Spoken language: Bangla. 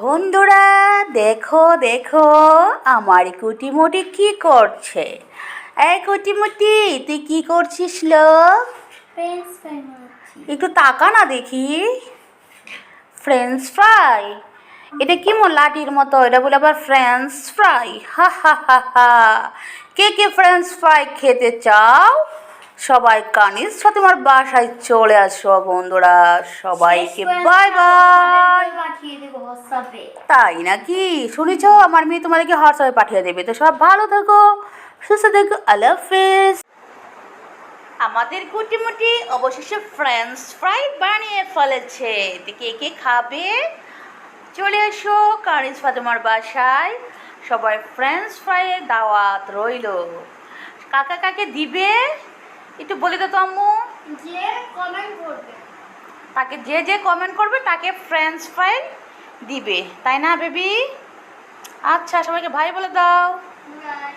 বন্ধুরা, দেখো দেখো আমার কুটিমুটি কি করছে। এই কুটিমুটি, তুই কি করছিস লো? ফ্রেঞ্চ ফ্রাই বানাচ্ছি। একটু তাকা না দেখি। French fry? এটা কি লাঠির মতো, এটা বলে আবার ফ্রেঞ্চ ফ্রাই? হা হা হা হা। কে কে ফ্রেঞ্চ ফ্রাই খেতে চাও? সবাই কানিজ তোমার বাসায় চলে আসো বন্ধুরা। সবাইকে বাই বাই। তাই নাকি? শুনেছ আমার মেয়ে তোমাদেরকে হোয়াটসঅ্যাপে পাঠিয়ে দেবে। তো সব ভালো থাকো, সুস্থ থাকো, আল্লাহ হাফেজ। আমাদের কুটিমুটি অবশেষে ফ্রেঞ্চ ফ্রাই বানিয়ে ফেলেছে। কে কে খাবে? চলে এসো কানিজ ফাতেমার বাসায়। সবাই ফ্রেঞ্চ ফ্রাইয়ের দাওয়াত রইল। কাকে কাকে দিবে একটু বলে দাও তো আম্মু। যে কমেন্ট করবে তাকে, যে যে কমেন্ট করবে তাকে ফ্রেঞ্চ ফ্রাই দিবে, তাই না বেবি? আচ্ছা, সবাইকে ভাই বলে দাও। বাই।